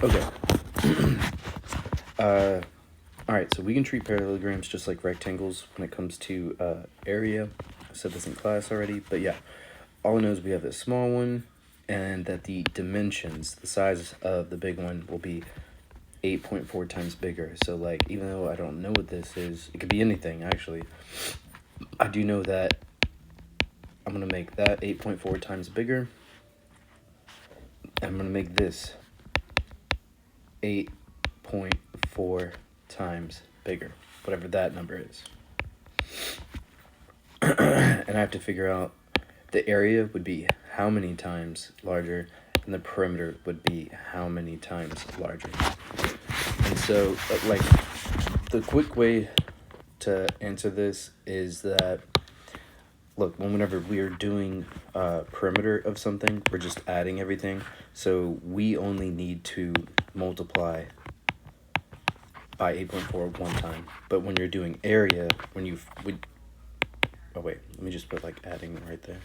Okay. Alright, so we can treat parallelograms just like rectangles when it comes to area. I said this in class already, but yeah. All I know is we have this small one, and that the dimensions, the size of the big one, will be 8.4 times bigger. So, like, even though I don't know what this is, it could be anything, actually. I do know that I'm going to make that 8.4 times bigger. And I'm going to make this 8.4 times bigger, whatever that number is. And I have to figure out the area would be how many times larger, and the perimeter would be how many times larger. And so, like, the quick way to answer this is that, look, whenever we are doing perimeter of something, we're just adding everything. So we only need to multiply by 8.4 one time. But when you're doing area, oh wait, let me just put like adding right there.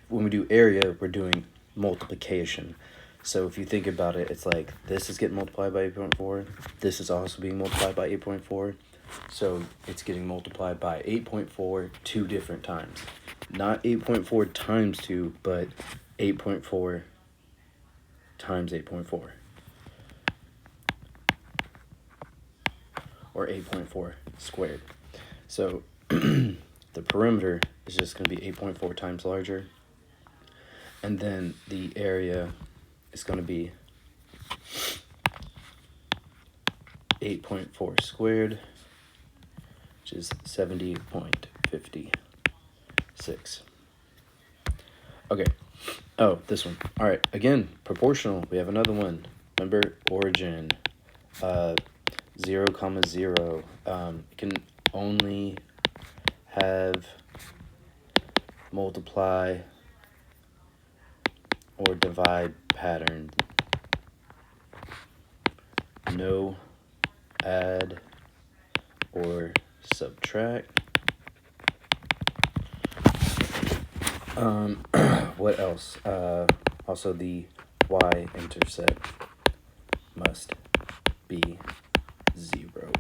When we do area, we're doing multiplication. So if you think about it, it's like this is getting multiplied by 8.4. This is also being multiplied by 8.4. So it's getting multiplied by 8.4 two different times. Not 8.4 times 2, but 8.4 times 8.4. Or 8.4 squared. So the perimeter is just going to be 8.4 times larger. And then the area is going to be 8.4 squared, which is 70.56. Okay. Oh, this one. All right. Again, proportional. We have another one. Remember, origin. 0, 0. It can only have multiply or divide pattern. No add or subtract. What else? Also the y-intercept must be 0.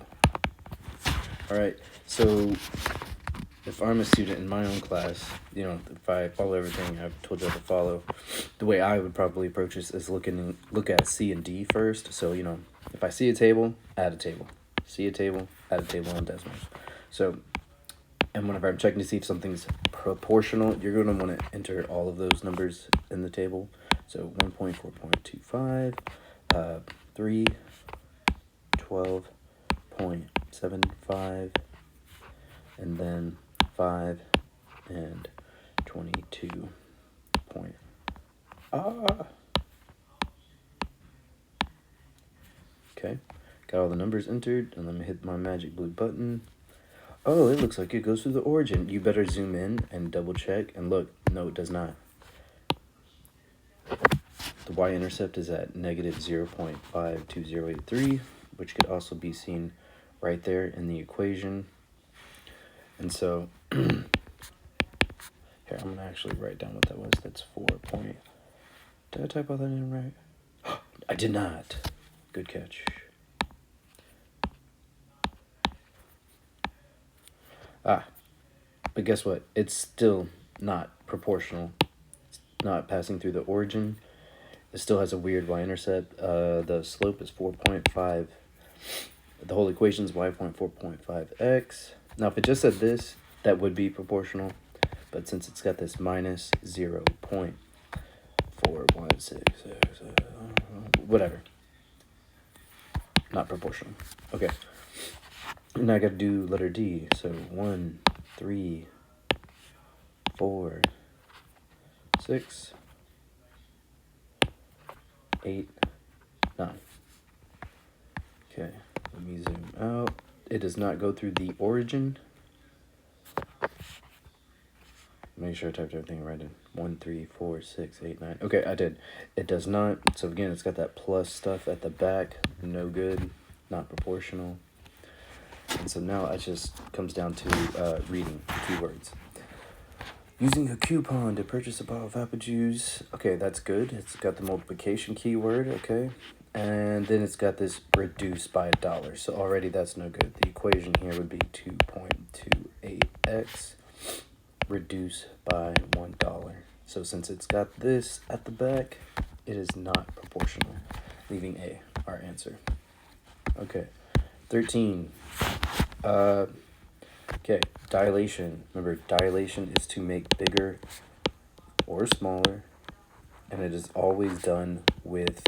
Alright, so if I'm a student in my own class, if I follow everything I've told you how to follow, the way I would probably approach this is look at C and D first. So, if I see a table, add a table. See a table, add a table on decimals. So, and whenever I'm checking to see if something's proportional, you're going to want to enter all of those numbers in the table. So 1.4.25, 3, 12.75, and then 5 and 22 point. Okay, got all the numbers entered, and let me hit my magic blue button. Oh, it looks like it goes through the origin. You better zoom in and double check, and look, no, it does not. The y-intercept is at negative 0.52083, which could also be seen right there in the equation. And so, here, I'm going to actually write down what that was. That's 4 point. Did I type all that in right? I did not. Good catch. But guess what? It's still not proportional. It's not passing through the origin. It still has a weird y-intercept. The slope is 4.5. The whole equation is y.4.5x. Now, if it just said this, that would be proportional. But since it's got this minus 0.416, whatever. Not proportional. Okay. Now I got to do letter D. So 1, 3, 4, 6, 8, 9. Okay, let me zoom out. It does not go through the origin. Make sure I typed everything right in. 1, 3, 4, 6, 8, 9. Okay, I did. It does not. So again, it's got that plus stuff at the back. No good. Not proportional. And so now it just comes down to reading the keywords. Using a coupon to purchase a bottle of apple juice. Okay, that's good. It's got the multiplication keyword, okay. And then it's got this reduced by $1. So already that's no good. The equation here would be 2.28x reduced by $1. So since it's got this at the back, it is not proportional, leaving A, our answer. Okay, 13. Okay, dilation. Remember, dilation is to make bigger or smaller, and it is always done with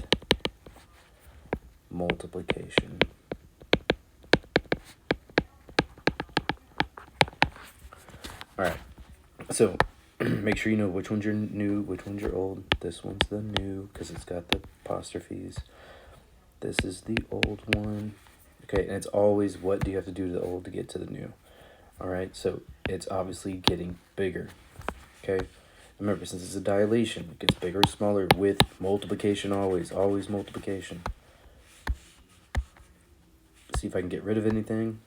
multiplication. All right, so make sure you know which one's your new, which one's your old. This one's the new because it's got the apostrophes. This is the old one. Okay, and it's always what do you have to do to the old to get to the new. All right, so it's obviously getting bigger. Okay, remember, since it's a dilation, it gets bigger or smaller with multiplication always multiplication. See if I can get rid of anything.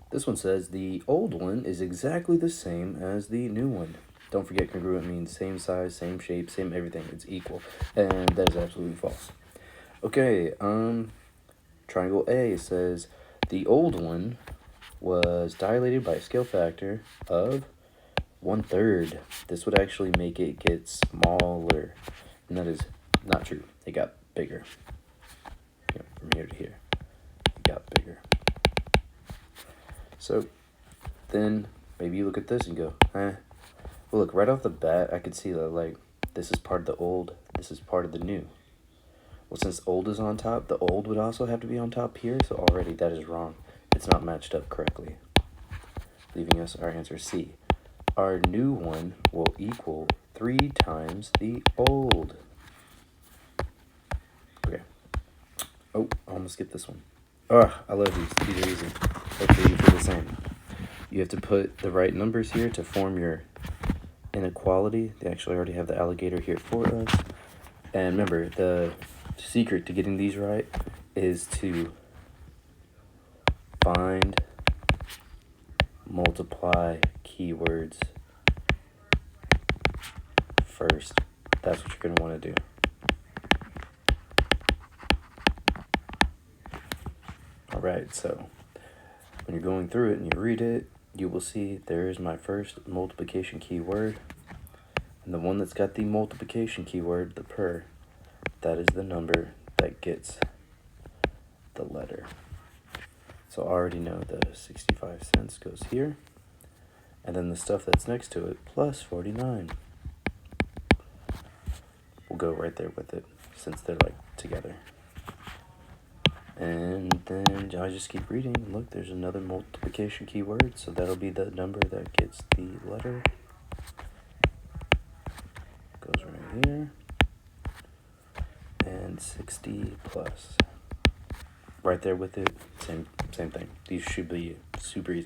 This one says the old one is exactly the same as the new one. Don't forget, congruent means same size, same shape, same everything. It's equal, and that is absolutely false. Okay, triangle A says the old one was dilated by a scale factor of 1/3. This would actually make it get smaller, and that is not true. It got bigger. Yep, from here to here, it got bigger. So then maybe you look at this and go, well, look, right off the bat, I could see that, like, this is part of the old, this is part of the new. Well, since old is on top, the old would also have to be on top here, so already that is wrong. It's not matched up correctly, leaving us our answer C. Our new one will equal 3 times the old. Okay. Oh, I almost skipped this one. Oh, I love these. These are easy. Hopefully you feel the same. You have to put the right numbers here to form your inequality. They actually already have the alligator here for us. And remember, the secret to getting these right is to find, multiply keywords first. That's what you're going to want to do. Alright, so when you're going through it and you read it, you will see there is my first multiplication keyword. And the one that's got the multiplication keyword, the per, that is the number that gets the letter. So I already know the 65 cents goes here. And then the stuff that's next to it, plus 49. We'll go right there with it, since they're like together. And then I just keep reading. Look, there's another multiplication keyword, so that'll be the number that gets the letter. Goes right here. And 60 plus. Right there with it, same thing. These should be super easy.